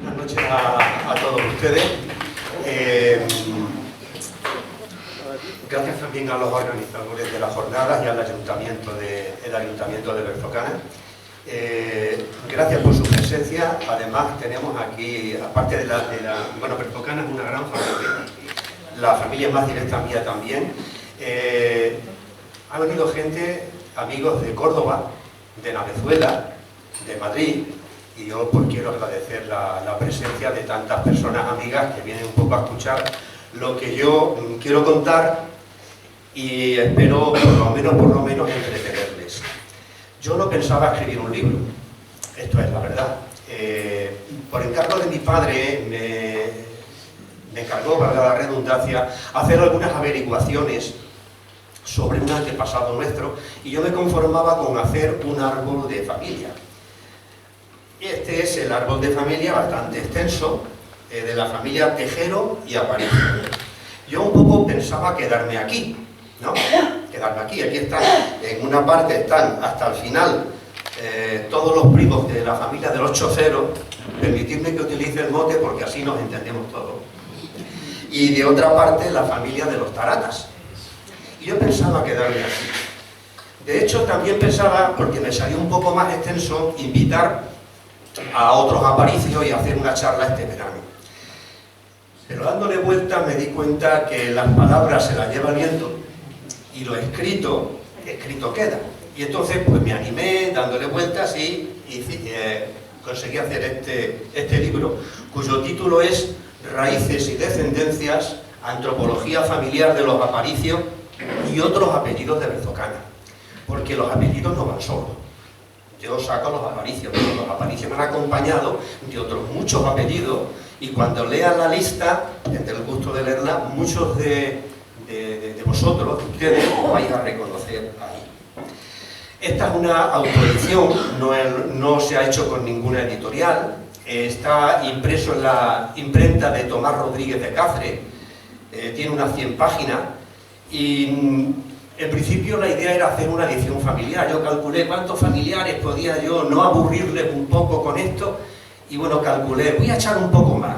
Buenas noches a todos ustedes. Gracias también a los organizadores de la jornada y al Ayuntamiento de Berzocana. Gracias por su presencia. Además tenemos aquí, aparte de bueno, Berzocana es una gran familia. La familia más directa mía también. Ha venido gente, amigos de Córdoba, de Navezuela, de Madrid, y yo pues quiero agradecer la presencia de tantas personas amigas que vienen un poco a escuchar lo que yo quiero contar y espero por lo menos entretenerles. Yo no pensaba escribir un libro, esto es la verdad. Por encargo de mi padre me encargó, valga la redundancia, hacer algunas averiguaciones sobre un antepasado nuestro y yo me conformaba con hacer un árbol de familia. Este es el árbol de familia bastante extenso, de la familia Tejero y Aparicio. Yo un poco pensaba quedarme aquí, ¿no? Quedarme aquí. Aquí están, en una parte están hasta el final todos los primos de la familia de los Choceros. Permitidme que utilice el mote porque así nos entendemos todos. Y de otra parte la familia de los Taratas. Y yo pensaba quedarme aquí. De hecho, también pensaba, porque me salió un poco más extenso, invitar a otros Aparicios y hacer una charla este verano. Pero dándole vuelta me di cuenta que las palabras se las lleva el viento y lo escrito queda. Y entonces pues me animé dándole vueltas y conseguí hacer este libro, cuyo título es Raíces y descendencias, antropología familiar de los Aparicios y otros apellidos de Berzocana. Porque los apellidos no van solos. Yo saco los Aparicios, pero los Aparicios me han acompañado de otros muchos apellidos y cuando lean la lista, tendré el gusto de leerla, muchos de vosotros, de ustedes, os vais a reconocer ahí. Esta es una autoedición, no se ha hecho con ninguna editorial, está impreso en la imprenta de Tomás Rodríguez de Cáceres, tiene unas 100 páginas y en principio la idea era hacer una edición familiar. Yo calculé cuántos familiares podía yo no aburrirles un poco con esto y bueno, calculé, voy a echar un poco más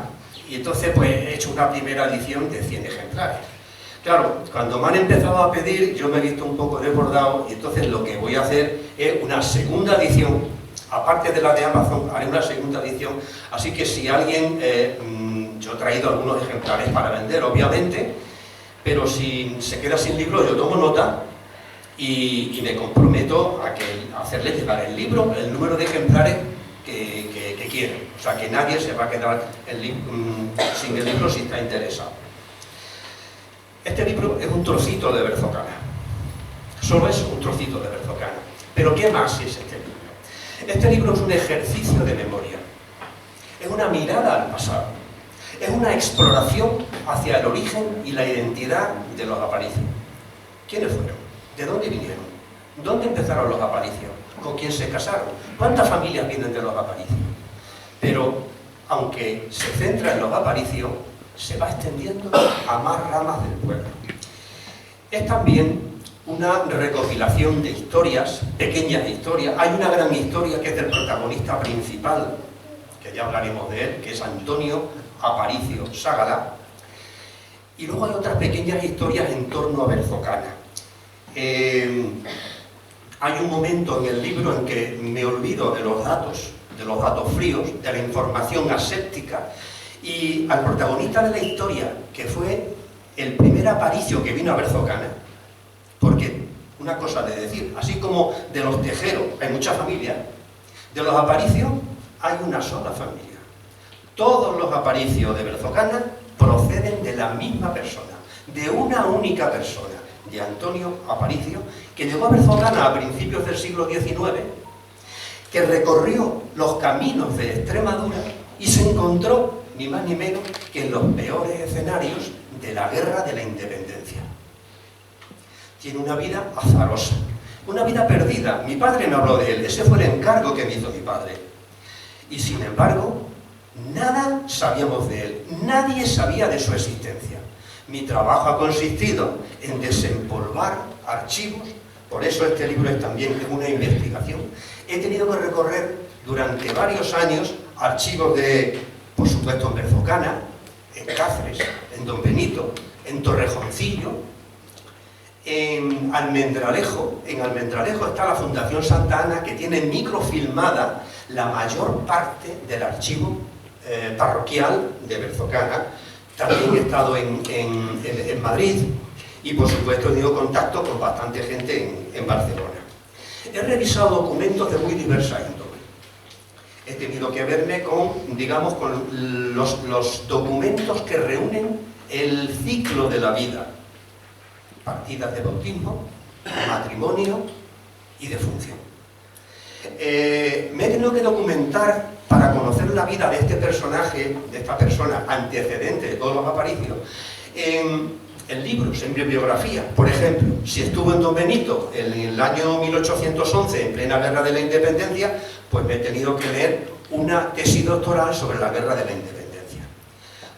y entonces pues he hecho una primera edición de 100 ejemplares. Claro, cuando me han empezado a pedir yo me he visto un poco desbordado y entonces lo que voy a hacer es una segunda edición, aparte de la de Amazon, haré una segunda edición, así que si alguien, yo he traído algunos ejemplares para vender obviamente, pero si se queda sin libro yo tomo nota y me comprometo a hacerle llegar el libro, el número de ejemplares que quieren. O sea, que nadie se va a quedar sin el libro si está interesado. Este libro es un trocito de Berzocana. Solo es un trocito de Berzocana. Pero ¿qué más es este libro? Este libro es un ejercicio de memoria. Es una mirada al pasado. Es una exploración hacia el origen y la identidad de los Aparicios. ¿Quiénes fueron? ¿De dónde vinieron? ¿Dónde empezaron los Aparicios? ¿Con quién se casaron? ¿Cuántas familias vienen de los Aparicios? Pero, aunque se centra en los Aparicios, se va extendiendo a más ramas del pueblo. Es también una recopilación de historias, pequeñas historias. Hay una gran historia que es del protagonista principal, que ya hablaremos de él, que es Antonio Aparicio Ságala, y luego hay otras pequeñas historias en torno a Berzocana. Hay un momento en el libro en que me olvido de los datos fríos, de la información aséptica, y al protagonista de la historia, que fue el primer Aparicio que vino a Berzocana, porque una cosa de decir, así como de los Tejeros hay muchas familias, de los Aparicios hay una sola familia. Todos los Aparicios de Berzocana proceden de la misma persona, de una única persona, de Antonio Aparicio, que llegó a Berzocana a principios del siglo XIX, que recorrió los caminos de Extremadura y se encontró, ni más ni menos, que en los peores escenarios de la Guerra de la Independencia. Tiene una vida azarosa, una vida perdida. Mi padre me habló de él, ese fue el encargo que me hizo mi padre. Y sin embargo, nada sabíamos de él, nadie sabía de su existencia. Mi trabajo ha consistido en desempolvar archivos, por eso este libro es también una investigación. He tenido que recorrer durante varios años archivos de por supuesto en Berzocana, en Cáceres, en Don Benito, en Torrejoncillo, en Almendralejo. En Almendralejo está la Fundación Santa Ana, que tiene microfilmada la mayor parte del archivo parroquial de Berzocana. También he estado en Madrid y, por supuesto, he tenido contacto con bastante gente en Barcelona. He revisado documentos de muy diversa índole. He tenido que verme con, digamos, con los documentos que reúnen el ciclo de la vida. Partidas de bautismo, matrimonio y defunción. Me he tenido que documentar para conocer la vida de este personaje, de esta persona antecedente de todos los aparicios, en libros, en bibliografía. Por ejemplo, si estuvo en Don Benito en el año 1811, en plena Guerra de la Independencia, pues me he tenido que leer una tesis doctoral sobre la Guerra de la Independencia.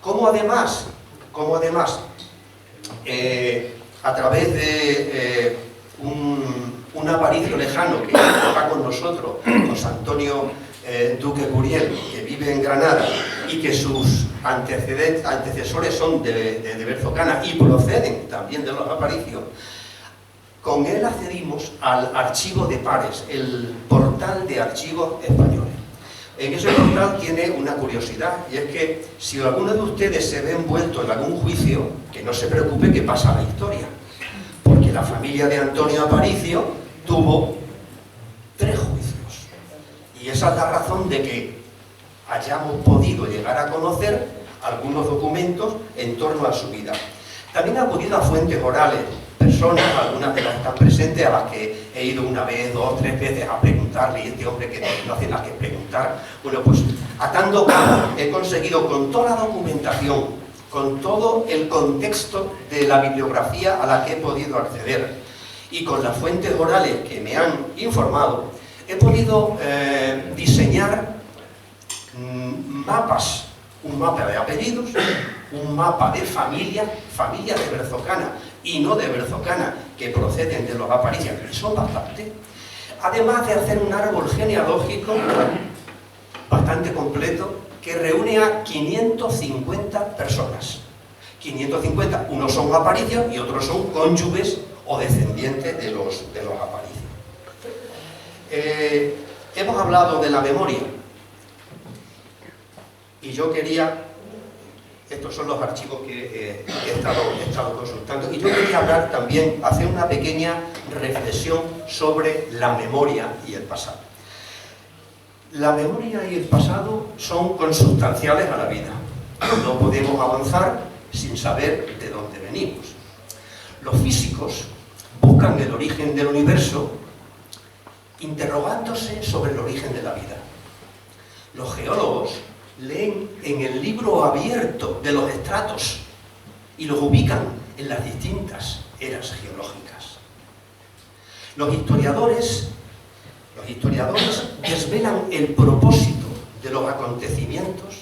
Como además, a través de un aparicio lejano que está con nosotros, José Antonio Duque Curiel, que vive en Granada y que sus antecesores son de Berzocana y proceden también de los aparicios, con él accedimos al archivo de Pares, el portal de archivos españoles. En ese portal tiene una curiosidad, y es que si alguno de ustedes se ve envuelto en algún juicio, que no se preocupe, que pasa a la historia, porque la familia de Antonio Aparicio tuvo 3 juicios, y esa es la razón de que hayamos podido llegar a conocer algunos documentos en torno a su vida. También ha acudido a fuentes orales, personas, algunas de las que están presentes, a las que he ido una vez, 2, 3 veces a preguntarle, y este hombre que no hace nada que preguntar. Bueno, pues atando cabos he conseguido, con toda la documentación, con todo el contexto de la bibliografía a la que he podido acceder y con las fuentes orales que me han informado, he podido diseñar mapas, un mapa de apellidos, un mapa de familias de Berzocana y no de Berzocana, que proceden de los aparicios, que son bastante, además de hacer un árbol genealógico bastante completo que reúne a 550 personas. 550, unos son aparicios y otros son cónyuges o descendientes de los aparicios. Hemos hablado de la memoria y yo quería... Estos son los archivos que he estado consultando. Y yo quería hablar también, hacer una pequeña reflexión sobre la memoria y el pasado. La memoria y el pasado son consubstanciales a la vida. No podemos avanzar sin saber de dónde venimos. Los físicos buscan el origen del universo interrogándose sobre el origen de la vida. Los geólogos leen en el libro abierto de los estratos y los ubican en las distintas eras geológicas. Los historiadores desvelan el propósito de los acontecimientos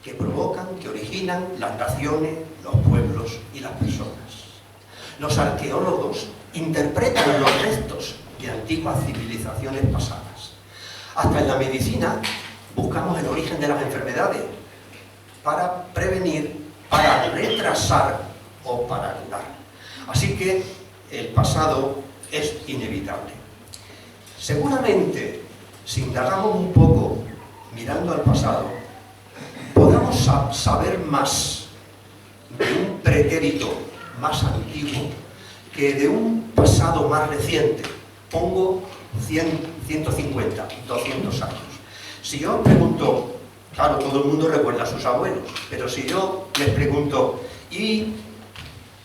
que provocan, que originan las naciones, los pueblos y las personas. Los arqueólogos interpretan los restos de antiguas civilizaciones pasadas. Hasta en la medicina buscamos el origen de las enfermedades para prevenir, para retrasar o para curar. Así que el pasado es inevitable. Seguramente, si indagamos un poco mirando al pasado, podamos saber más de un pretérito más antiguo que de un pasado más reciente. Pongo 150, 200 años. Si yo os pregunto, claro, todo el mundo recuerda a sus abuelos, pero si yo les pregunto, ¿y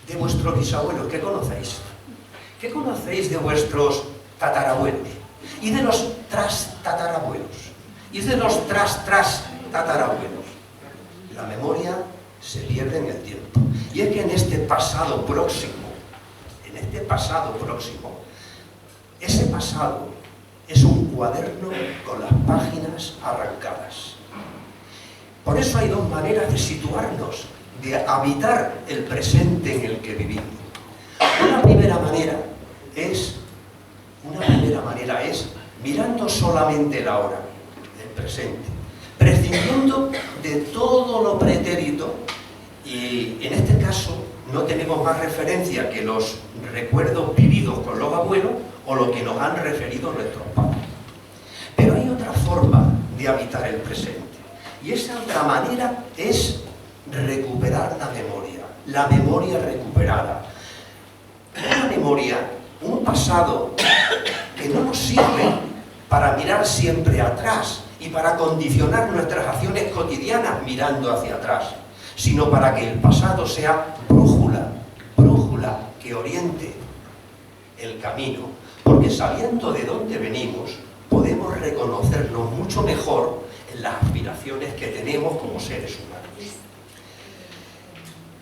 de vuestros bisabuelos qué conocéis? ¿Qué conocéis de vuestros tatarabuelos? ¿Y de los tatarabuelos? ¿Y de los tatarabuelos? La memoria se pierde en el tiempo. Y es que en este pasado próximo, ese pasado es un cuaderno con las páginas arrancadas. Por eso hay 2 maneras de situarnos, de habitar el presente en el que vivimos. Una primera manera es mirando solamente la hora, el presente, prescindiendo de todo lo pretérito, y en este caso no tenemos más referencia que los recuerdos vividos con los abuelos o lo que nos han referido nuestros padres. Pero hay otra forma de habitar el presente, y esa otra manera es recuperar la memoria recuperada. Una memoria, un pasado que no nos sirve para mirar siempre atrás y para condicionar nuestras acciones cotidianas mirando hacia atrás, sino para que el pasado sea brújula que oriente el camino, porque sabiendo de dónde venimos, podemos reconocernos mucho mejor en las aspiraciones que tenemos como seres humanos.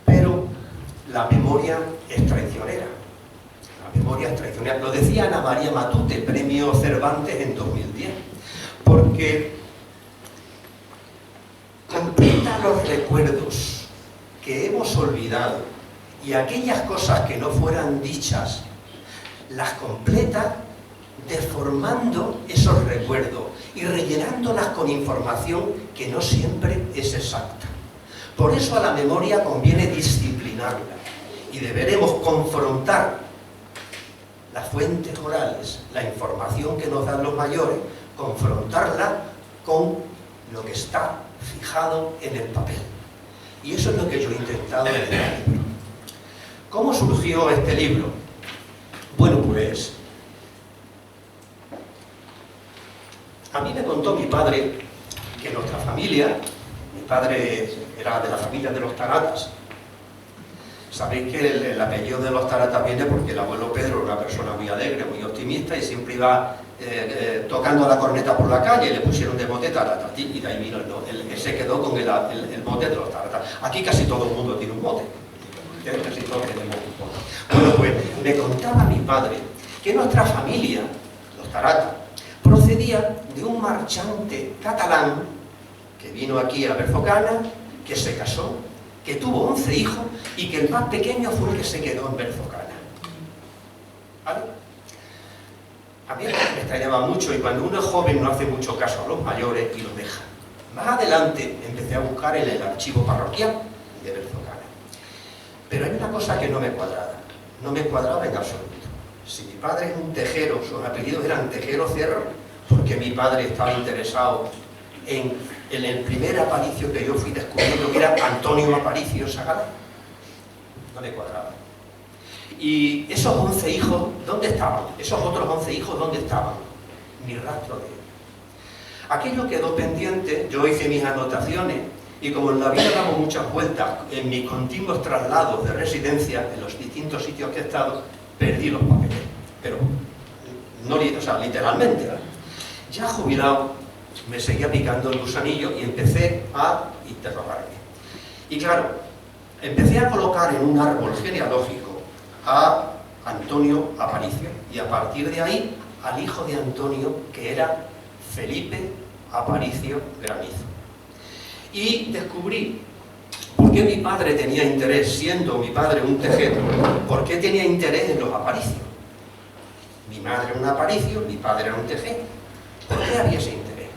Pero la memoria es traicionera. La memoria es traicionera. Lo decía Ana María Matute, premio Cervantes en 2010, porque completa los recuerdos que hemos olvidado y aquellas cosas que no fueran dichas, las completa deformando esos recuerdos y rellenándolas con información que no siempre es exacta. Por eso a la memoria conviene disciplinarla y deberemos confrontar las fuentes orales, la información que nos dan los mayores, confrontarla con lo que está fijado en el papel. Y eso es lo que yo he intentado en el libro. ¿Cómo surgió este libro? Bueno, pues a mí me contó mi padre que nuestra familia, mi padre era de la familia de los Taratas. Sabéis que el apellido de los Taratas viene porque el abuelo Pedro era una persona muy alegre, muy optimista y siempre iba tocando la corneta por la calle, y le pusieron de mote Taratati y de ahí vino él se quedó con el mote de los Taratas. Aquí casi todo el mundo tiene un mote. Casi todos tenemos un mote. Bueno, pues me contaba mi padre que nuestra familia, los Taratas, procedía de un marchante catalán que vino aquí a Berzocana, que se casó, que tuvo 11 hijos y que el más pequeño fue el que se quedó en Berzocana. ¿Vale? A mí me extrañaba mucho y cuando uno es joven no hace mucho caso a los mayores y los deja. Más adelante empecé a buscar en el archivo parroquial de Berzocana. Pero hay una cosa que no me cuadraba en absoluto. Si mi padre es un tejero, sus apellidos eran Tejero Cerro, porque mi padre estaba interesado en el primer Aparicio que yo fui descubriendo, que era Antonio Aparicio Sagara. No me cuadraba. Y esos 11 hijos, ¿dónde estaban? Esos otros 11 hijos, ¿dónde estaban? Ni rastro de ellos. Aquello quedó pendiente, yo hice mis anotaciones, y como en la vida damos muchas vueltas, en mis continuos traslados de residencia, en los distintos sitios que he estado, perdí los papeles. Pero, no, o sea, literalmente. Ya jubilado, me seguía picando el gusanillo y empecé a interrogarme. Y claro, empecé a colocar en un árbol genealógico a Antonio Aparicio, y a partir de ahí al hijo de Antonio, que era Felipe Aparicio Granizo. Y descubrí por qué mi padre tenía interés, siendo mi padre un tejero, por qué tenía interés en los Aparicios. Mi madre era un Aparicio, mi padre era un tejero. ¿Por qué había ese interés?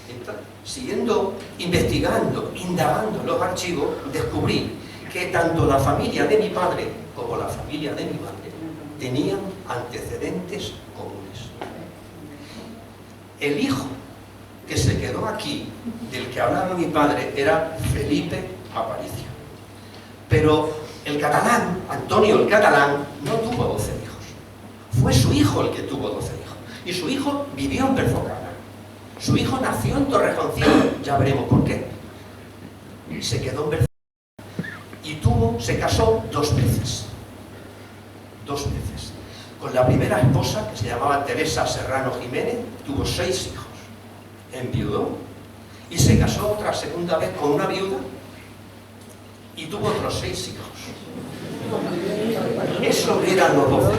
Entonces, siguiendo investigando, indagando en los archivos, descubrí que tanto la familia de mi padre como la familia de mi madre tenían antecedentes comunes. El hijo que se quedó aquí, del que hablaba mi padre, era Felipe Aparicio. Pero el catalán, Antonio el catalán, no tuvo 12 hijos. Fue su hijo el que tuvo 12 hijos. Y su hijo vivió en Berzocana. Su hijo nació en Torrejoncillo, ya veremos por qué. Se quedó en Berzocana. Y se casó 2 veces. 2 veces. Con la primera esposa, que se llamaba Teresa Serrano Jiménez, tuvo 6 hijos. Enviudó y se casó otra segunda vez con una viuda y tuvo otros 6 hijos. Eso eran los 12.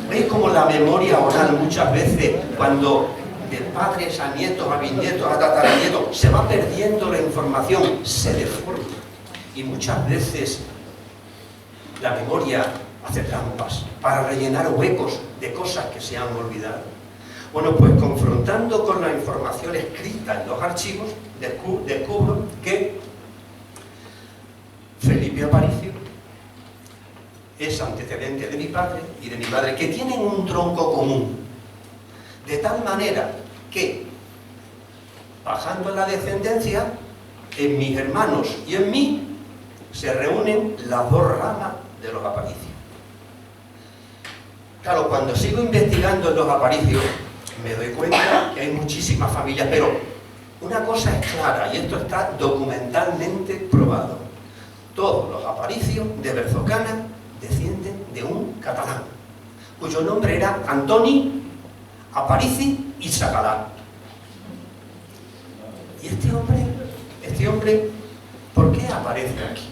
¿Veis cómo la memoria oral muchas veces, cuando de padres a nietos, a bisnietos, a tataranietos, se va perdiendo la información, se deforma? Y muchas veces la memoria hace trampas para rellenar huecos de cosas que se han olvidado. Bueno, pues confrontando con la información escrita en los archivos, descubro que antecedente de mi padre y de mi madre, que tienen un tronco común, de tal manera que, bajando en la descendencia, en mis hermanos y en mí, se reúnen las dos ramas de los Aparicio. Claro, cuando sigo investigando en los Aparicio, me doy cuenta que hay muchísimas familias, pero una cosa es clara, y esto está documentalmente probado. Todos los Aparicio de Berzocana descienden de un catalán, cuyo nombre era Antoni Aparici y Sacalá. Y este hombre, ¿por qué aparece aquí?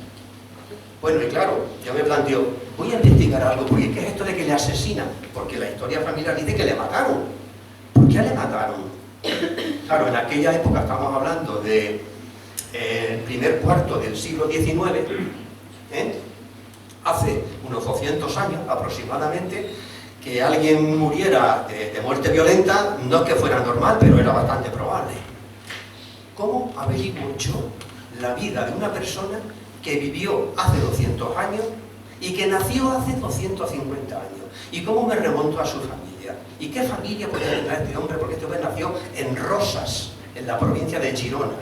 Bueno, y claro, yo me planteo, voy a investigar algo, porque ¿qué es esto de que le asesinan? Porque la historia familiar dice que le mataron. ¿Por qué le mataron? Claro, en aquella época estamos hablando de el primer cuarto del siglo XIX, hace unos 200 años aproximadamente, que alguien muriera de muerte violenta, no es que fuera normal, pero era bastante probable. ¿Cómo averiguo yo la vida de una persona que vivió hace 200 años y que nació hace 250 años? ¿Y cómo me remonto a su familia? ¿Y qué familia puede tener este hombre? Porque este hombre nació en Rosas, en la provincia de Girona.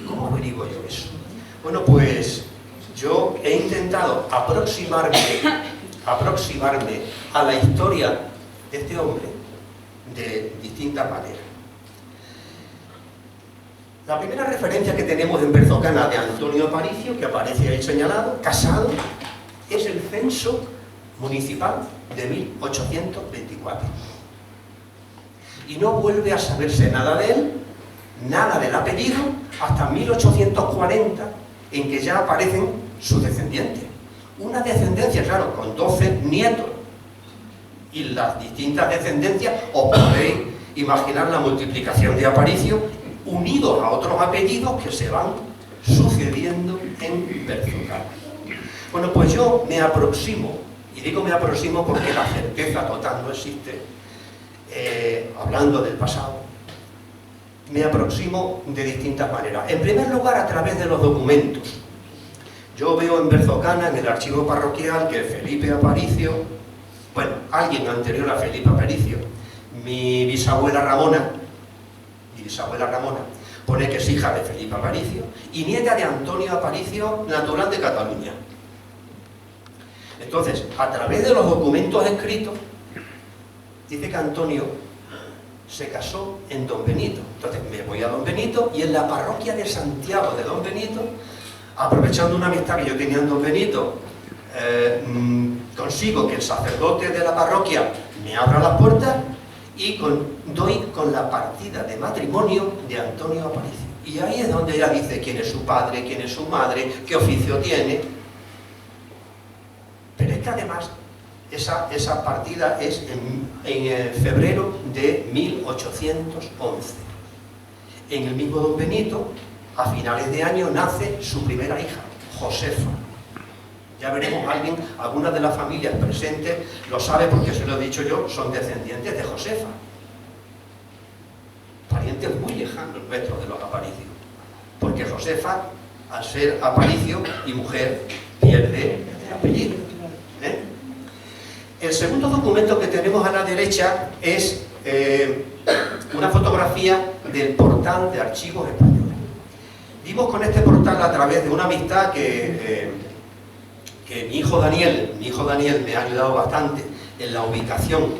¿Cómo averiguo yo eso? Bueno, pues yo he intentado aproximarme a la historia de este hombre de distintas maneras. La primera referencia que tenemos en Berzocana de Antonio Aparicio, que aparece ahí señalado, casado, es el censo municipal de 1824. Y no vuelve a saberse nada de él, nada del apellido, hasta 1840, en que ya aparecen sus descendientes. Una descendencia, claro, con 12 nietos. Y las distintas descendencias, os podéis imaginar la multiplicación de Aparicio, unidos a otros apellidos que se van sucediendo en Berzocana. Bueno, pues yo me aproximo, y digo me aproximo porque la certeza total no existe, hablando del pasado, me aproximo de distintas maneras. En primer lugar, a través de los documentos. Yo veo en Berzocana, en el archivo parroquial, que Felipe Aparicio, bueno, alguien anterior a Felipe Aparicio, mi bisabuela Ramona, pone que es hija de Felipe Aparicio y nieta de Antonio Aparicio, natural de Cataluña. Entonces, a través de los documentos escritos, dice que Antonio se casó en Don Benito. Entonces me voy a Don Benito y en la parroquia de Santiago de Don Benito, aprovechando una amistad que yo tenía en Don Benito, consigo que el sacerdote de la parroquia me abra las puertas y doy con la partida de matrimonio de Antonio Aparicio. Y ahí es donde ella dice quién es su padre, quién es su madre, qué oficio tiene. Pero es que además esa partida es en febrero de 1811. En el mismo Don Benito, a finales de año, nace su primera hija, Josefa. Ya veremos, algunas de las familias presentes lo sabe porque se lo he dicho yo, son descendientes de Josefa. Parientes muy lejanos nuestros de los Aparicio. Porque Josefa, al ser Aparicio y mujer, pierde el apellido. El segundo documento que tenemos a la derecha es una fotografía del portal de Archivos Españoles. Dimos con este portal a través de una amistad que mi hijo Daniel me ha ayudado bastante en la ubicación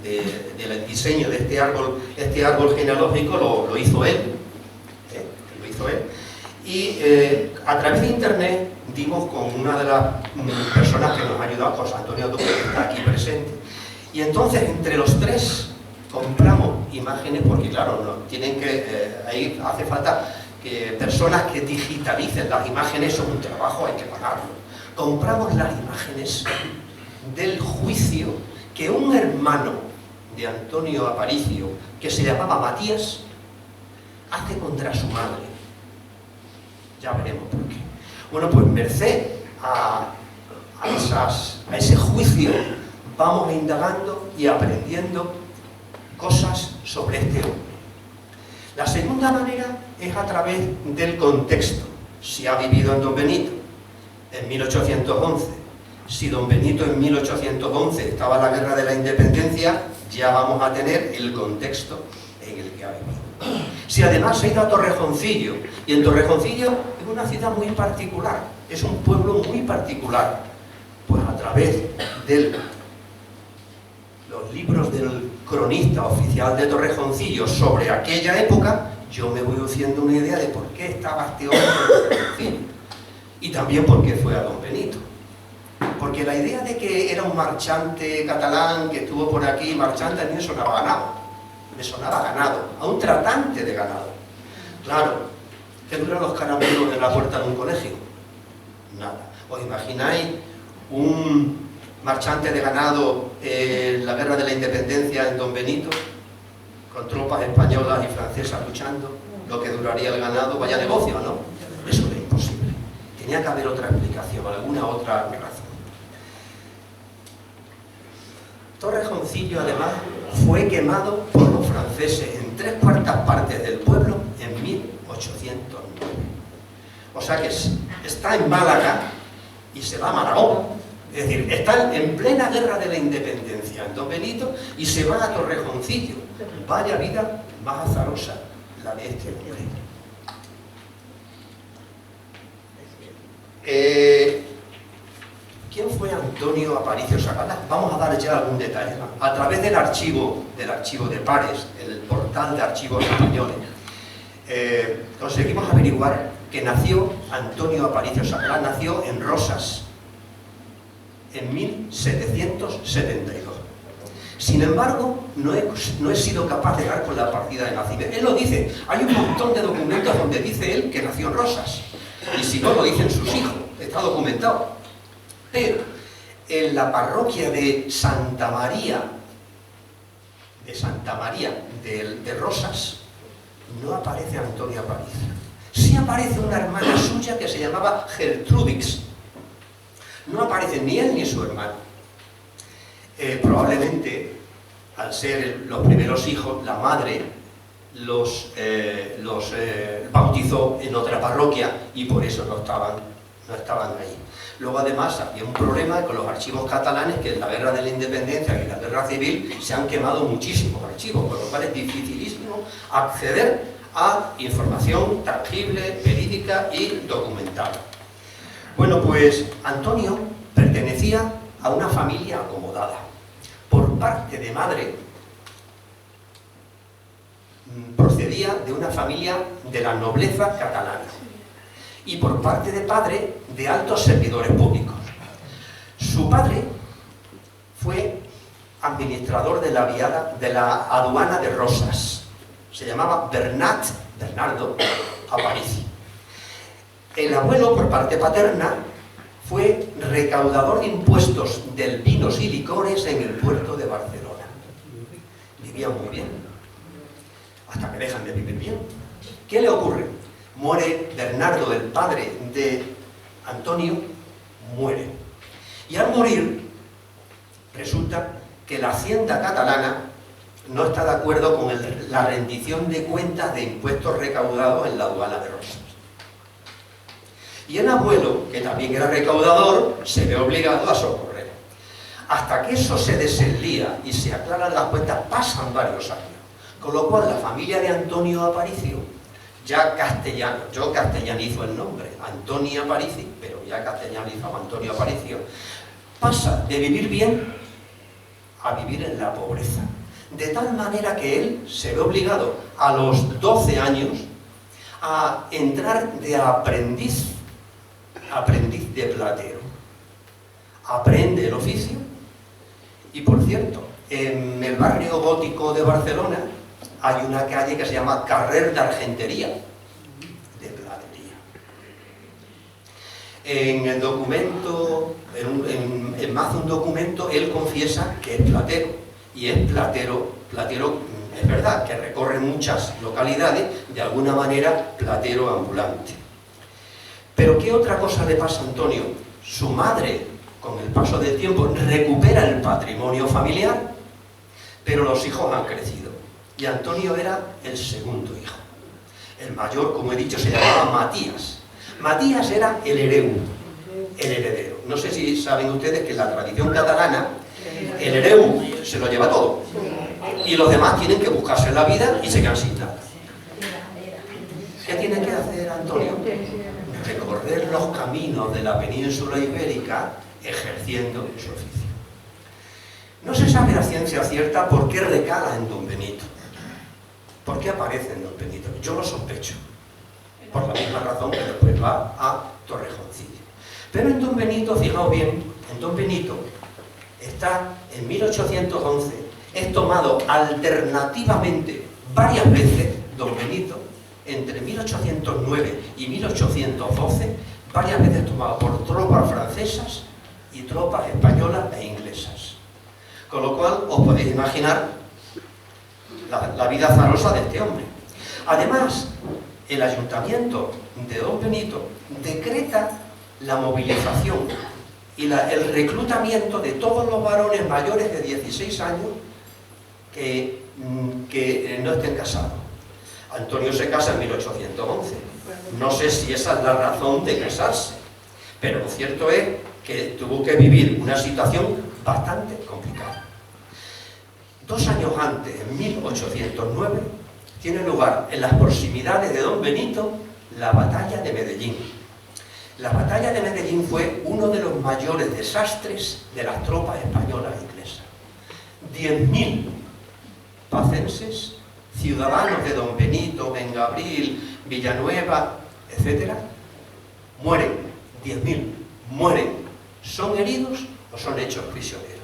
del diseño de este árbol genealógico. Lo hizo él. Y a través de internet dimos con una de las personas que nos ha ayudado, José Antonio Duque, que está aquí presente. Y entonces entre los tres compramos imágenes, porque claro, ahí hace falta que personas que digitalicen las imágenes, eso es un trabajo, hay que pagarlo. Compramos las imágenes del juicio que un hermano de Antonio Aparicio, que se llamaba Matías, hace contra su madre. Ya veremos por qué. Bueno, pues merced a ese juicio vamos indagando y aprendiendo cosas sobre este hombre. La segunda manera es a través del contexto. Si ha vivido en Don Benito en 1811, si don Benito en 1811 estaba en la Guerra de la Independencia, ya vamos a tener el contexto en el que ha vivido. Si además se ha ido a Torrejoncillo, y en Torrejoncillo es una ciudad muy particular, es un pueblo muy particular, pues a través de los libros del cronista oficial de Torrejoncillo sobre aquella época, yo me voy haciendo una idea de por qué estaba este hombre en Torrejoncillo, y también por qué fue a don Benito. Porque la idea de que era un marchante catalán que estuvo por aquí, marchante, a mí me sonaba ganado. Me sonaba ganado, a un tratante de ganado. Claro, ¿qué duran los caramelos en la puerta de un colegio? Nada. ¿Os imagináis un marchante de ganado en la Guerra de la Independencia en Don Benito, con tropas españolas y francesas luchando? Lo que duraría el ganado, vaya negocio, ¿no? Eso era imposible. Tenía que haber otra explicación, alguna otra razón. Torrejoncillo, además, fue quemado por los franceses en 3/4 partes del pueblo en 1809. O sea que está en Málaga y se va a Maragón. Es decir, está en plena Guerra de la Independencia en Don Benito y se va a Torrejoncillo. Vaya vida más azarosa la de este hombre. ¿Quién fue Antonio Aparicio Sacalá? Vamos a dar ya algún detalle. A través del archivo de Pares, el portal de archivos españoles, conseguimos averiguar que nació Antonio Aparicio Sacalá, nació en Rosas, en 1772. Sin embargo, no he sido capaz de dar con la partida de nacimiento. Él lo dice, hay un montón de documentos donde dice él que nació en Rosas. Y si no, lo dicen sus hijos, está documentado. Pero en la parroquia de Santa María de Rosas, no aparece Antonio Aparicio. Sí aparece una hermana suya que se llamaba Gertrudix. No aparece ni él ni su hermano. Probablemente, al ser los primeros hijos, la madre los bautizó en otra parroquia y por eso no estaban ahí. Luego, además, había un problema con los archivos catalanes, que en la Guerra de la Independencia y la Guerra Civil se han quemado muchísimos archivos, por lo cual es dificilísimo acceder a información tangible, verídica y documental. Bueno, pues Antonio pertenecía a una familia acomodada. Por parte de madre, procedía de una familia de la nobleza catalana. Y por parte de padre, de altos servidores públicos. Su padre fue administrador de la aduana de Rosas. Se llamaba Bernardo Aparici. El abuelo, por parte paterna, fue recaudador de impuestos del vinos y licores en el puerto de Barcelona. Vivían muy bien, hasta que dejan de vivir bien. ¿Qué le ocurre? Muere Bernardo, el padre de Antonio, muere. Y al morir, resulta que la hacienda catalana no está de acuerdo con la rendición de cuentas de impuestos recaudados en la aduana de Rosas. Y el abuelo, que también era recaudador, se ve obligado a socorrer. Hasta que eso se desenlía y se aclaran las cuentas, pasan varios años. Con lo cual, la familia de Antonio Aparicio, ya castellano, yo castellanizo el nombre, Antonio Aparici, pero ya castellanizo Antonio Aparicio, pasa de vivir bien a vivir en la pobreza. De tal manera que él se ve obligado a los 12 años a entrar de aprendiz de platero. Aprende el oficio y, por cierto, en el barrio gótico de Barcelona hay una calle que se llama Carrer d'Argentería, de platería. En el documento, en más de un documento, él confiesa que es platero, y es platero, es verdad, que recorre muchas localidades, de alguna manera platero ambulante. Pero ¿qué otra cosa le pasa a Antonio? Su madre, con el paso del tiempo, recupera el patrimonio familiar, pero los hijos han crecido. Y Antonio era el segundo hijo. El mayor, como he dicho, se llamaba Matías. Matías era el hereu. el heredero. No sé si saben ustedes que en la tradición catalana el hereu se lo lleva todo y los demás tienen que buscarse la vida y se quedan sin nada. ¿Qué tiene que hacer Antonio? Recorrer los caminos de la península ibérica ejerciendo su oficio. No se sabe a ciencia cierta por qué recala en Don Benito. ¿Por qué aparece en Don Benito? Yo lo sospecho, por la misma razón que después va a Torrejoncillo. Pero en Don Benito, fijaos bien, en Don Benito está en 1811, es tomado alternativamente varias veces Don Benito, entre 1809 y 1812, varias veces tomado por tropas francesas y tropas españolas e inglesas. Con lo cual os podéis imaginar la vida azarosa de este hombre. Además, el ayuntamiento de Don Benito decreta la movilización y el reclutamiento de todos los varones mayores de 16 años que no estén casados. Antonio se casa en 1811. No sé si esa es la razón de casarse, pero lo cierto es que tuvo que vivir una situación bastante complicada. 2 años antes, en 1809, tiene lugar en las proximidades de Don Benito la batalla de Medellín. La batalla de Medellín fue uno de los mayores desastres de las tropas españolas e inglesas. 10.000 pacenses, ciudadanos de Don Benito, Bengabril, Villanueva, etc., mueren. 10.000 mueren, son heridos o son hechos prisioneros.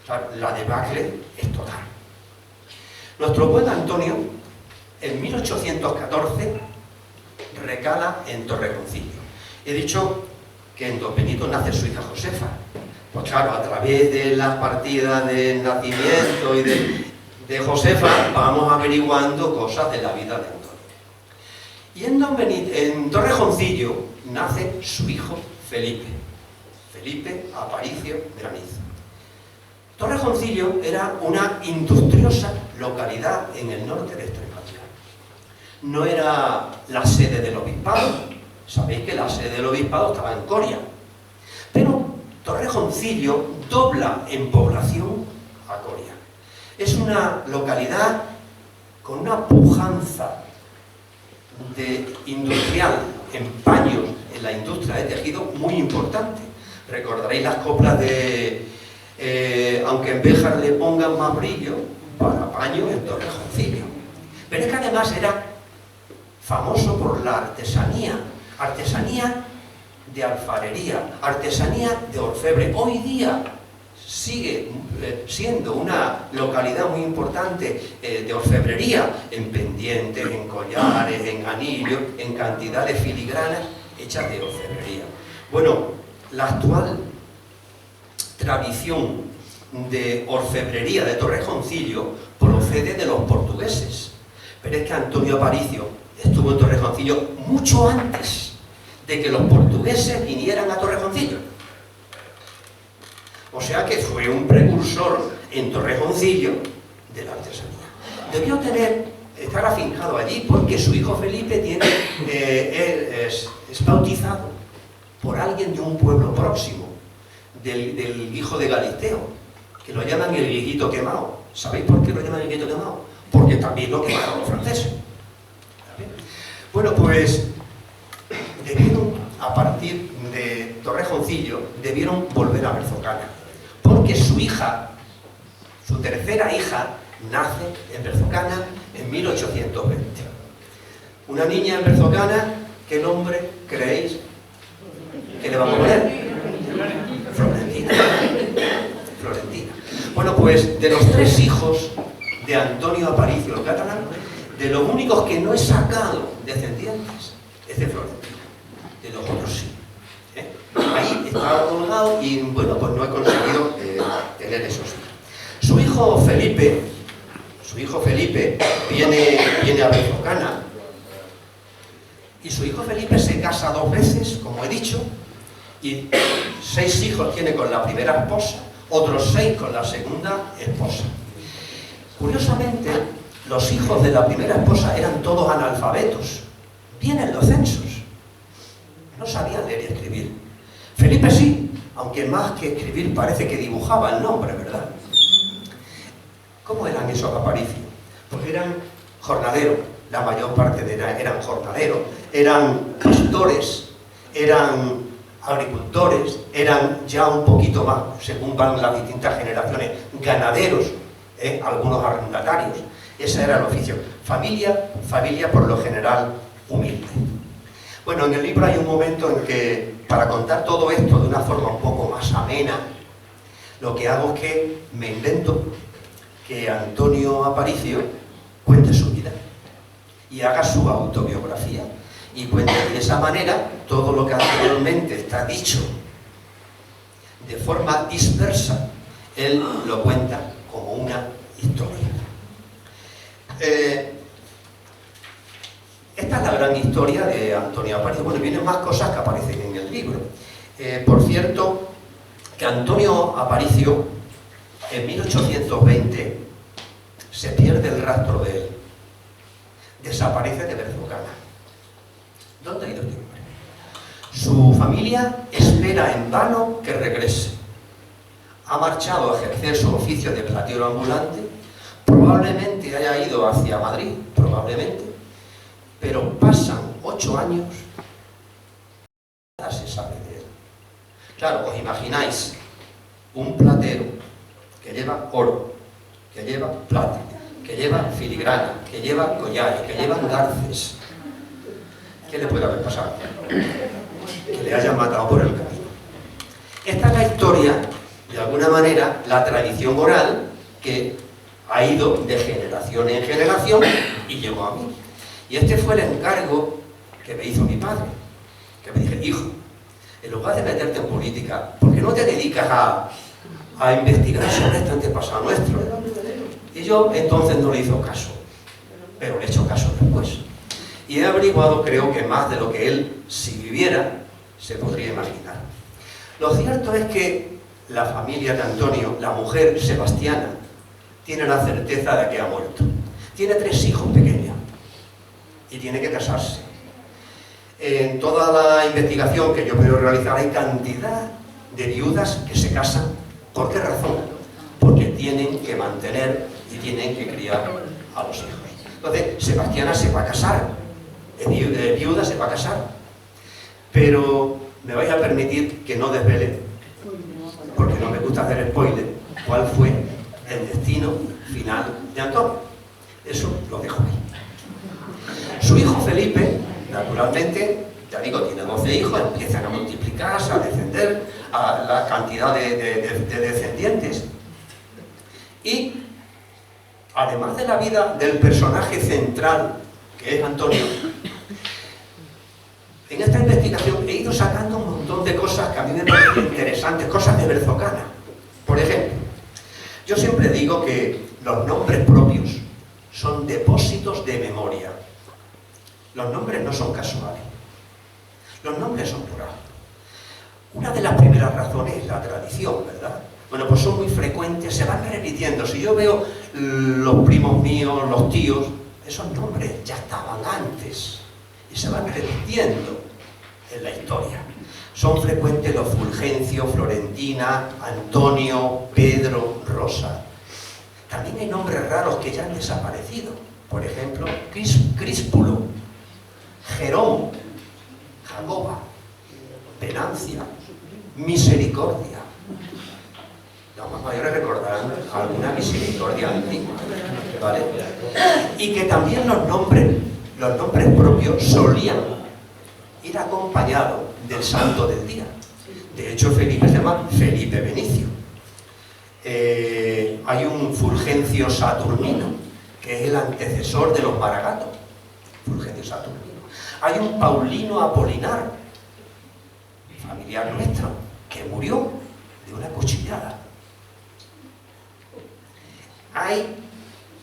O sea, la debacle es total. Nuestro buen Antonio, en 1814, recala en Torrejoncillo. He dicho que en Don Benito nace su hija Josefa. Pues claro, a través de las partidas de nacimiento y de Josefa vamos averiguando cosas de la vida de Antonio. Y en Torrejoncillo nace su hijo Felipe. Felipe Aparicio Granizo. Torrejoncillo era una industriosa localidad en el norte de Extremadura. No era la sede del obispado. Sabéis que la sede del obispado estaba en Coria. Pero Torrejoncillo dobla en población a Coria. Es una localidad con una pujanza industrial en paños, en la industria de tejido, muy importante. Recordaréis las coplas de aunque en Béjar le pongan más brillo, para paño en Torrejoncillo. Pero es que además era famoso por la artesanía de alfarería, artesanía de orfebre. Hoy día sigue siendo una localidad muy importante de orfebrería, en pendientes, en collares, en anillos, en cantidad de filigranas hechas de orfebrería. Bueno, la actual tradición de orfebrería de Torrejoncillo procede de los portugueses, pero es que Antonio Aparicio estuvo en Torrejoncillo mucho antes de que los portugueses vinieran a Torrejoncillo. O sea que fue un precursor en Torrejoncillo de la artesanía. Debió estar afincado allí porque su hijo Felipe es bautizado por alguien de un pueblo próximo, del hijo de Galisteo, que lo llaman el viejito quemado. ¿Sabéis por qué lo llaman el viejito quemado? Porque también lo quemaron los franceses. Bueno, pues a partir de Torrejoncillo, debieron volver a Berzocana, porque su hija, su tercera hija, nace en Berzocana en 1820. Una niña en Berzocana, ¿qué nombre creéis que le vamos a poner? Florentina. Florentina. Bueno, pues de los 3 hijos de Antonio Aparicio el catalán, de los únicos que no he sacado descendientes es de Florentina. De los otros sí. Ahí estaba colgado y bueno, pues no he conseguido tener esos hijos. Su hijo Felipe viene a Berzocana, y su hijo Felipe se casa 2 veces, como he dicho, y 6 hijos tiene con la primera esposa, otros 6 con la segunda esposa. Curiosamente, los hijos de la primera esposa eran todos analfabetos, vienen los censos, no sabían leer y escribir. Felipe sí, aunque más que escribir parece que dibujaba el nombre, ¿verdad? ¿Cómo eran esos Aparicio? Pues eran jornaleros, la mayor parte eran jornaleros, eran pastores, eran agricultores, eran ya un poquito más, según van las distintas generaciones, ganaderos, algunos arrendatarios. Ese era el oficio. Familia por lo general humilde. Bueno, en el libro hay un momento en que, para contar todo esto de una forma un poco más amena, lo que hago es que me invento que Antonio Aparicio cuente su vida y haga su autobiografía y cuente de esa manera todo lo que anteriormente está dicho de forma dispersa. Él lo cuenta como una historia. Esta es la gran historia de Antonio Aparicio. Bueno, vienen más cosas que aparecen en el libro. Por cierto, que Antonio Aparicio, en 1820, se pierde el rastro de él. Desaparece de Berzocana. ¿Dónde ha ido este hombre? Su familia espera en vano que regrese. Ha marchado a ejercer su oficio de platero ambulante. Probablemente haya ido hacia Madrid, probablemente. Pero pasan 8 años, nada se sabe de él. Claro, os imagináis un platero que lleva oro, que lleva plata, que lleva filigrana, que lleva collares, que lleva garces. ¿Qué le puede haber pasado? Que le hayan matado por el camino. Esta es la historia, de alguna manera, la tradición oral que ha ido de generación en generación y llegó a mí. Y este fue el encargo que me hizo mi padre, que me dije: hijo, en lugar de meterte en política, ¿por qué no te dedicas a investigar sobre este antepasado nuestro? Y yo entonces no le hizo caso, pero le he hecho caso después. Y he averiguado, creo que más de lo que él, si viviera, se podría imaginar. Lo cierto es que la familia de Antonio, la mujer Sebastiana, tiene la certeza de que ha muerto. Tiene 3 hijos pequeños y tiene que casarse. En toda la investigación que yo he podido realizar hay cantidad de viudas que se casan. ¿Por qué razón? Porque tienen que mantener y tienen que criar a los hijos. Entonces, Sebastiana se va a casar, de viuda se va a casar. Pero me vais a permitir que no desvele, porque no me gusta hacer spoiler, cuál fue el destino final de Antonio. Eso lo dejo ahí. Su hijo Felipe, naturalmente, ya digo, tiene 12 hijos, empiezan a multiplicarse, a descender, a la cantidad de descendientes. Y, además de la vida del personaje central, que es Antonio, en esta investigación he ido sacando un montón de cosas que a mí me parecen interesantes, cosas de Berzocana. Por ejemplo, yo siempre digo que los nombres propios son depósitos de memoria. Los nombres no son casuales. Los nombres son por algo. Una de las primeras razones es la tradición, ¿verdad? Bueno, pues son muy frecuentes, se van repitiendo. Si yo veo los primos míos, los tíos, esos nombres ya estaban antes y se van repitiendo en la historia. Son frecuentes los Fulgencio, Florentina, Antonio, Pedro, Rosa. También hay nombres raros que ya han desaparecido. Por ejemplo, Críspulo, Jerón, Jacoba, Venancia, Misericordia. Los más mayores recordarán alguna misericordia antigua, ¿vale? Y que también los nombres propios solían ir acompañados del santo del día. De hecho, Felipe se llama Felipe Benicio. Hay un Fulgencio Saturnino, que es el antecesor de los Maragatos. Fulgencio Saturnino. Hay un Paulino Apolinar, familiar nuestro, que murió de una cuchillada.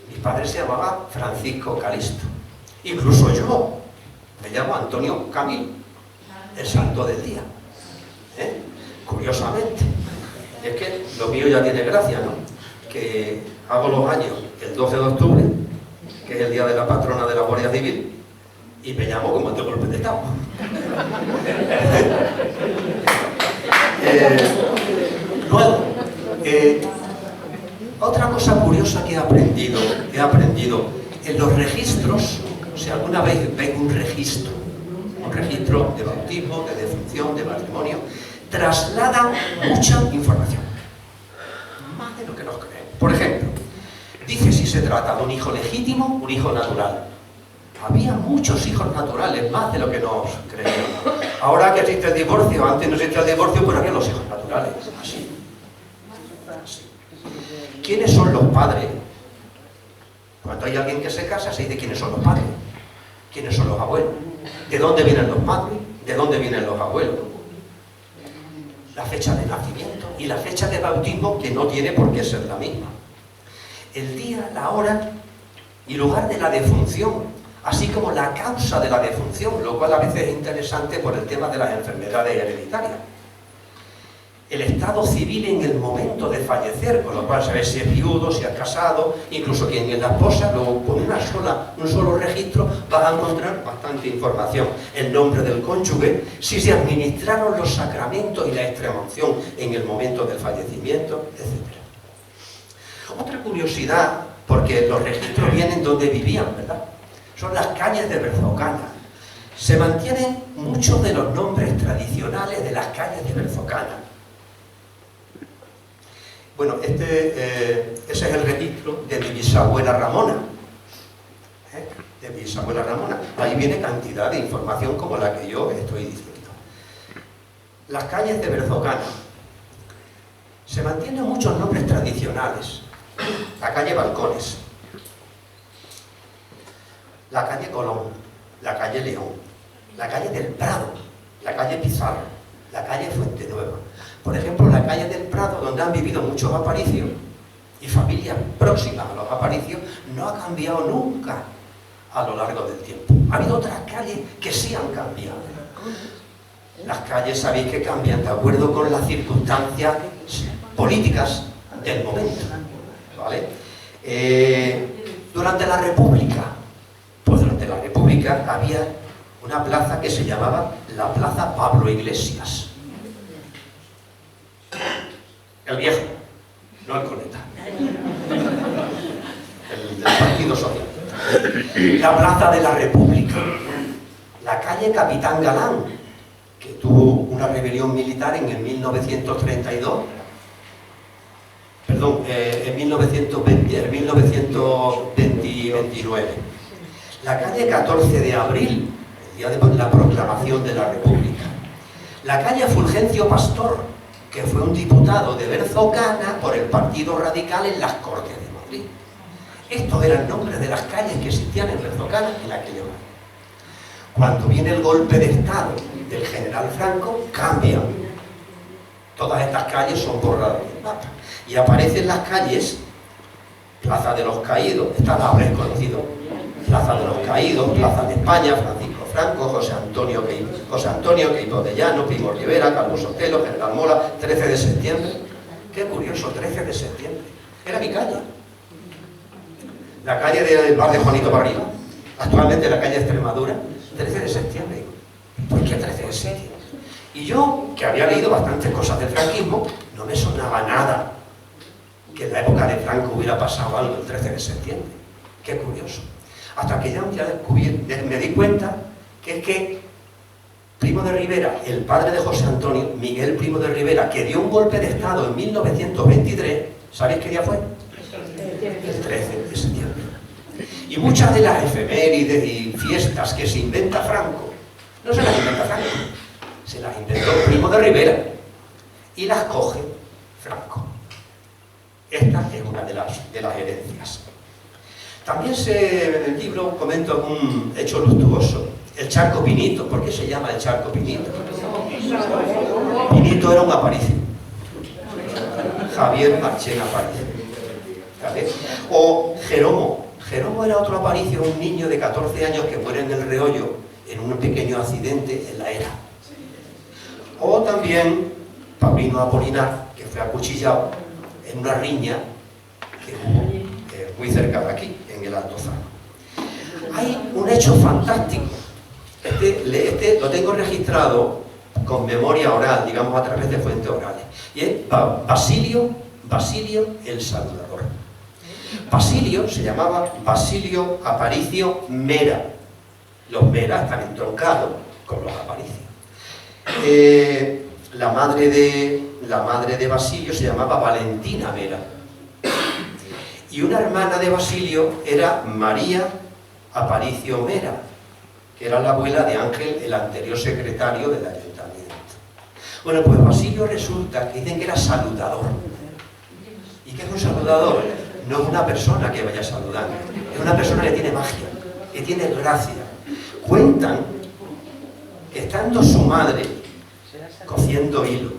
Mi padre se llamaba Francisco Calisto. Incluso yo me llamo Antonio Camilo, el santo del día. Curiosamente. Es que lo mío ya tiene gracia, ¿no? Que hago los años el 12 de octubre, que es el día de la patrona de la Guardia Civil, y me llamo como el de golpe de Estado. Luego, otra cosa curiosa que he aprendido, en los registros, si alguna vez ven un registro de bautismo, de defunción, de matrimonio, trasladan mucha información, más de lo que nos creemos. Por ejemplo, dice si se trata de un hijo legítimo, un hijo natural. Había muchos hijos naturales, más de lo que nos creíamos. Ahora que existe el divorcio, antes no existía el divorcio, pero había los hijos naturales, así. ¿Quiénes son los padres? Cuando hay alguien que se casa, se dice quiénes son los padres, quiénes son los abuelos, de dónde vienen los padres, de dónde vienen los abuelos, la fecha de nacimiento y la fecha de bautismo, que no tiene por qué ser la misma, el día, la hora y lugar de la defunción, así como la causa de la defunción, lo cual a veces es interesante por el tema de las enfermedades hereditarias. El estado civil en el momento de fallecer, con lo cual saber si es viudo, si es casado, incluso quién es la esposa. Luego con un solo registro vas a encontrar bastante información. El nombre del cónyuge, si se administraron los sacramentos y la extremaunción en el momento del fallecimiento, etc. Otra curiosidad, porque los registros vienen donde vivían, ¿verdad? Son las calles de Berzocana. Se mantienen muchos de los nombres tradicionales de las calles de Berzocana. Bueno, ese es el registro de mi bisabuela Ramona. De mi bisabuela Ramona. Ahí viene cantidad de información como la que yo estoy diciendo. Las calles de Berzocana. Se mantienen muchos nombres tradicionales. La calle Balcones, la calle Colón, la calle León, la calle del Prado, la calle Pizarro, la calle Fuente Nueva. Por ejemplo, la calle del Prado, donde han vivido muchos aparicios y familias próximas a los aparicios, no ha cambiado nunca a lo largo del tiempo. Ha habido otras calles que sí han cambiado. Las calles sabéis que cambian de acuerdo con las circunstancias políticas del momento, ¿vale? Durante la República, pues durante la República había una plaza que se llamaba la Plaza Pablo Iglesias. El viejo, no el coneta. El del Partido Socialista. La Plaza de la República. La calle Capitán Galán, que tuvo una rebelión militar en el 1932. Perdón, en 1929. La calle 14 de abril, el día de la proclamación de la República. La calle Fulgencio Pastor, que fue un diputado de Berzocana por el Partido Radical en las Cortes de Madrid. Estos eran nombres de las calles que existían en Berzocana en aquella época. Cuando viene el golpe de Estado del general Franco, cambian. Todas estas calles son borradas del mapa. Y aparecen las calles, Plaza de los Caídos, esta la habréis conocido, Plaza de los Caídos, Plaza de España, Francisco Franco, José Antonio Queipo de Llano, Primo Rivera, Calvo Sotelo, General Mola, 13 de septiembre. Qué curioso, 13 de septiembre. Era mi calle. La calle del bar de Juanito para arriba, actualmente la calle de Extremadura, 13 de septiembre. ¿Por qué 13 de septiembre? Y yo, que había leído bastantes cosas del franquismo, no me sonaba nada que en la época de Franco hubiera pasado algo el 13 de septiembre. Qué curioso. Hasta que ya un día me di cuenta que es que Primo de Rivera, el padre de José Antonio, Miguel Primo de Rivera, que dio un golpe de Estado en 1923, ¿sabéis qué día fue? El 13 de septiembre. Y muchas de las efemérides y fiestas que se inventa Franco, no se las inventa Franco, se las inventó Primo de Rivera y las coge Franco. Esta es una de las herencias. También en el libro comento un hecho luctuoso, el Charco Pinito. ¿Por qué se llama el Charco Pinito? Pinito era un aparicio. Javier Marchena Aparicio. ¿Vale? O Jeromo. Jeromo era otro aparicio, un niño de 14 años que muere en el Reollo en un pequeño accidente en la Era. O también Paulino Apolinar, que fue acuchillado en una riña que hubo muy cerca de aquí, en el Altozano. Hay un hecho fantástico. Este lo tengo registrado con memoria oral, digamos a través de fuentes orales. Y es Basilio el Saludador. Basilio se llamaba Basilio Aparicio Mera. Los Mera están entroncados con los Aparicios. La madre de Basilio se llamaba Valentina Mera. Y una hermana de Basilio era María Aparicio Mera, que era la abuela de Ángel, el anterior secretario del ayuntamiento. Bueno, pues Basilio resulta que dicen que era saludador. ¿Y qué es un saludador? No es una persona que vaya saludando, es una persona que tiene magia, que tiene gracia. Cuentan que estando su madre cociendo lino,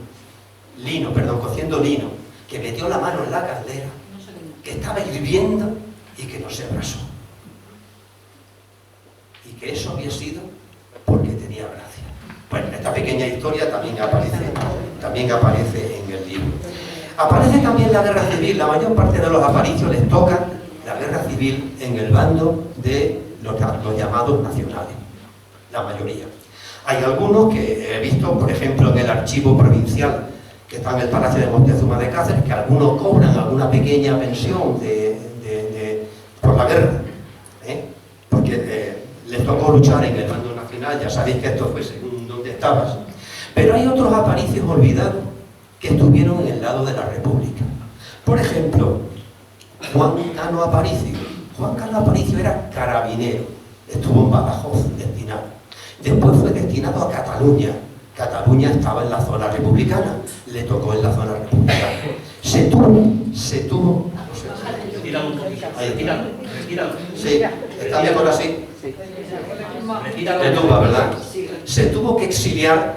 que metió la mano en la caldera, que estaba hirviendo y que no se abrasó. Y que eso había sido porque tenía gracia. Bueno, esta pequeña historia también aparece en el libro. Aparece también la guerra civil. La mayor parte de los aparicios les toca la guerra civil en el bando de los llamados nacionales. La mayoría. Hay algunos que he visto, por ejemplo, en el archivo provincial que está en el Palacio de Montezuma de Cáceres, que algunos cobran alguna pequeña pensión por la guerra, porque les tocó luchar en el bando nacional. Ya sabéis que esto fue según donde estabas. Pero hay otros aparicios olvidados que estuvieron en el lado de la República. Por ejemplo, Juan Cano Aparicio. Juan Cano Aparicio era carabinero, estuvo en Badajoz, destinado. Después fue destinado a Cataluña. Cataluña estaba en la zona republicana, le tocó en la zona republicana. Se tuvo. Retíralo un poquito. Retíralo. Sí, está mejor así. Te tuvo, ¿verdad? Se tuvo que exiliar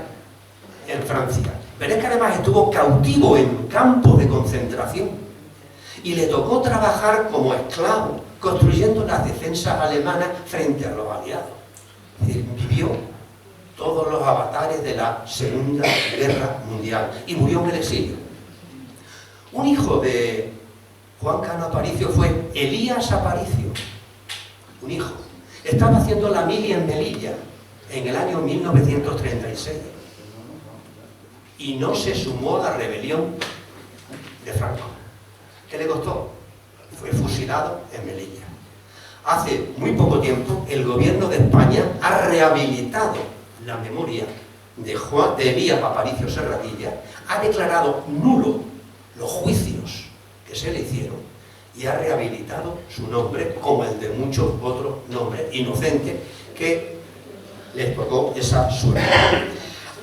en Francia. Pero es que además estuvo cautivo en campos de concentración. Y le tocó trabajar como esclavo, construyendo las defensas alemanas frente a los aliados. Es decir, vivió todos los avatares de la Segunda Guerra Mundial y murió en el exilio. Un hijo de Juan Cano Aparicio fue Elías Aparicio, un hijo. Estaba haciendo la mili en Melilla en el año 1936 y no se sumó a la rebelión de Franco. ¿Qué le costó? Fue fusilado en Melilla. Hace muy poco tiempo el gobierno de España ha rehabilitado la memoria de Elías Aparicio Serradilla, ha declarado nulo los juicios que se le hicieron y ha rehabilitado su nombre como el de muchos otros nombres inocentes que les tocó esa suerte.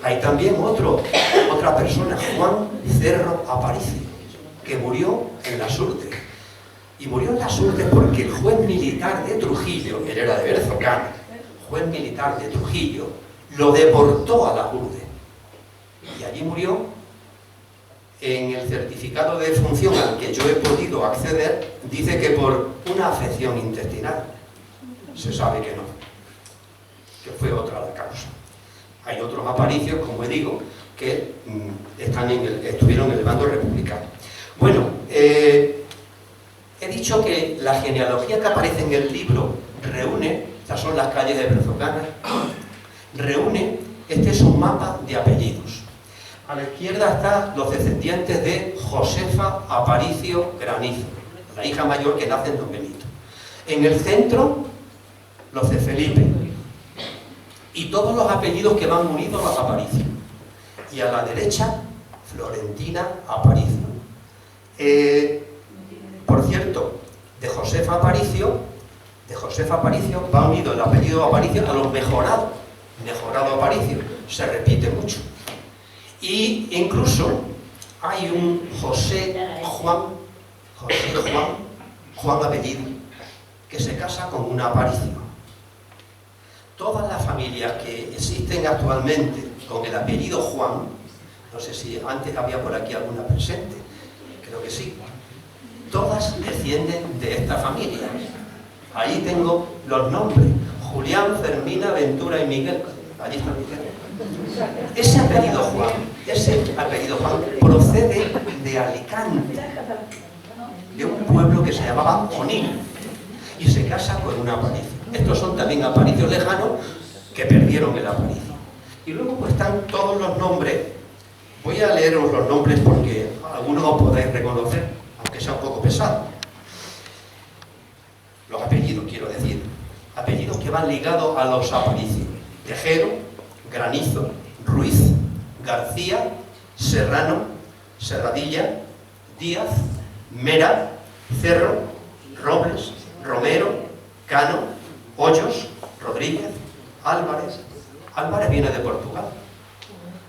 Hay también otra persona, Juan Cerro Aparicio, que murió en Las Hurdes. Y murió en Las Hurdes porque el juez militar de Trujillo, él era de Berzocana, juez militar de Trujillo, lo deportó a Las Hurdes. Y allí murió. En el certificado de defunción al que yo he podido acceder, dice que por una afección intestinal. Se sabe que no, que fue otra la causa. Hay otros aparicios, como digo, que estuvieron en el bando republicano. Bueno, he dicho que la genealogía que aparece en el libro reúne, estas son las calles de Berzocana, reúne, este es un mapa de apellidos. A la izquierda están los descendientes de Josefa Aparicio Granizo, la hija mayor que nace en Don Benito. En el centro, los de Felipe. Y todos los apellidos que van unidos a los Aparicio. Y a la derecha, Florentina Aparicio. Por cierto, de Josefa Aparicio va unido el apellido Aparicio a los Mejorado. Mejorado Aparicio, se repite mucho. Y incluso hay un José Juan apellido, que se casa con una Aparicio. Todas las familias que existen actualmente con el apellido Juan, no sé si antes había por aquí alguna presente, creo que sí, todas descienden de esta familia. Ahí tengo los nombres: Julián, Fermina, Ventura y Miguel. Allí está Miguel. Ese apellido Juan procede de Alicante, de un pueblo que se llamaba Onil, y se casa con una Aparicio. Estos son también aparicios lejanos que perdieron el Aparicio. Y luego pues están todos los nombres. Voy a leeros los nombres porque algunos os podéis reconocer, aunque sea un poco pesado. Los apellidos, quiero decir. Apellidos que van ligados a los Aparicio. Tejero, Granizo, Ruiz, García, Serrano, Serradilla, Díaz, Mera, Cerro, Robles, Romero, Cano, Hoyos, Rodríguez, Álvarez. Álvarez viene de Portugal.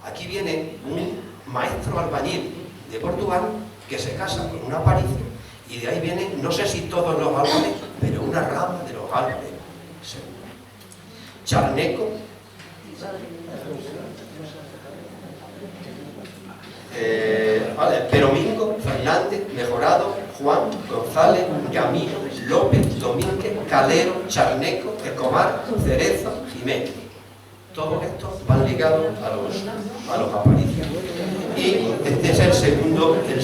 Aquí viene un maestro albañil de Portugal que se casa con un Aparicio y de ahí vienen, no sé si todos los Álvarez, pero una rama de los Álvarez. Charneco, Peromingo, Fernández, Mejorado, Juan, González, Gamino, López, Domínguez, Calero, Charneco, Escobar, Cerezo, Jiménez. Todos estos van ligados a los Aparicios. Y este es el segundo, ese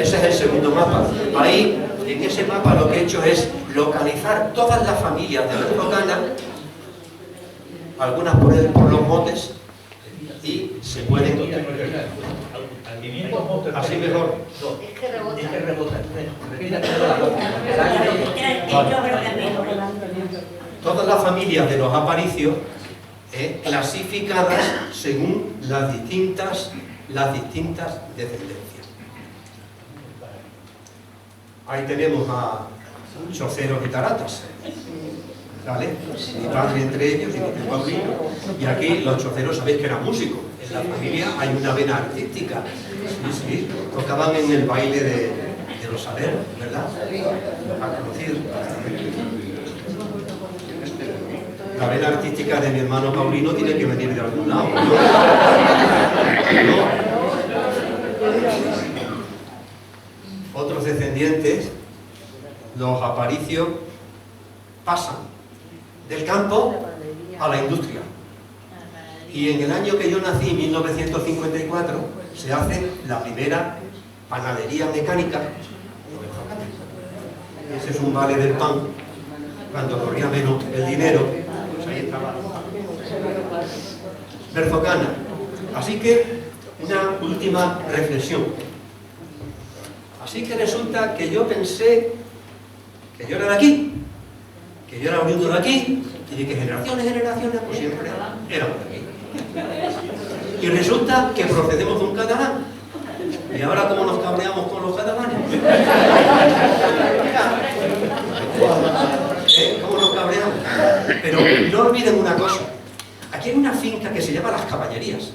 es el segundo mapa. Ahí, en ese mapa, lo que he hecho es localizar todas las familias de Berzocana, algunas por los montes, y se pueden... Así mejor. Todas las familias de los Aparicios clasificadas según las distintas descendencias. Ahí tenemos a choceros y taratas, ¿vale? Mi padre entre ellos y mi tío Paulino. Y aquí los choceros sabéis que eran músicos. En la familia hay una vena artística. Sí, tocaban en el baile de los saleros, ¿verdad? ¿Han conocido? La vena artística de mi hermano Paulino tiene que venir de algún lado, ¿no? Otros descendientes, los Aparicios, pasan del campo a la industria. Y en el año que yo nací, 1954, se hace la primera panadería mecánica. Ese es un vale del pan, cuando corría menos el dinero. Pues ahí estaba Berzocana. Así que, una última reflexión. Así que resulta que yo pensé que yo era de aquí, que yo era oriundo de aquí, y de que generaciones, pues siempre éramos de aquí. Y resulta que procedemos de un catalán. Y ahora, ¿cómo nos cabreamos con los catalanes? ¿Cómo nos cabreamos? Pero no olviden una cosa. Aquí hay una finca que se llama Las Caballerías.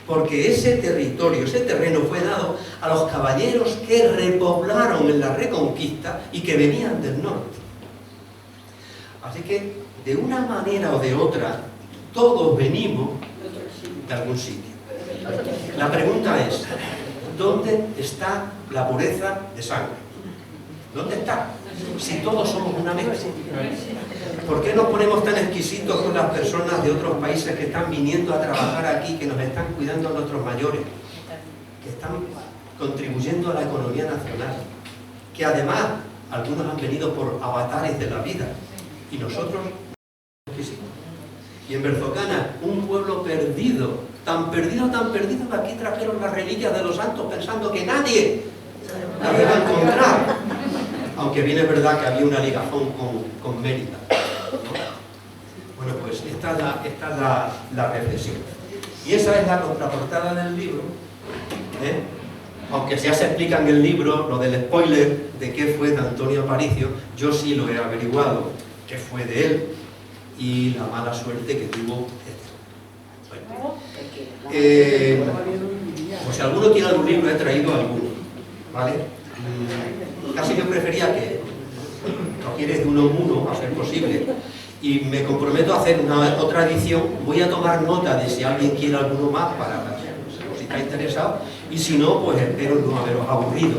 Porque ese territorio, ese terreno fue dado a los caballeros que repoblaron en la Reconquista y que venían del norte. Así que, de una manera o de otra, todos venimos de algún sitio. La pregunta es, ¿dónde está la pureza de sangre? ¿Dónde está? Si todos somos una mezcla. ¿Por qué nos ponemos tan exquisitos con las personas de otros países que están viniendo a trabajar aquí, que nos están cuidando a nuestros mayores, que están contribuyendo a la economía nacional, que además algunos han venido por avatares de la vida y nosotros exquisitos? Y en Berzocana, un pueblo perdido, tan perdido que aquí trajeron las reliquias de los santos pensando que nadie las iba a encontrar. Aunque bien es verdad que había una ligazón con Mérida, ¿no? Bueno, pues esta es la reflexión. Y esa es la contraportada del libro, ¿eh? Aunque ya se explica en el libro lo del spoiler de qué fue de Antonio Aparicio, yo sí lo he averiguado, qué fue de él y la mala suerte que tuvo este. Bueno. Pues si alguno tiene algún libro, he traído alguno, ¿vale? Casi yo prefería que lo quieres de uno en uno, a ser posible, y me comprometo a hacer otra edición. Voy a tomar nota de si alguien quiere alguno más para si está interesado, y si no, pues espero no haberos aburrido.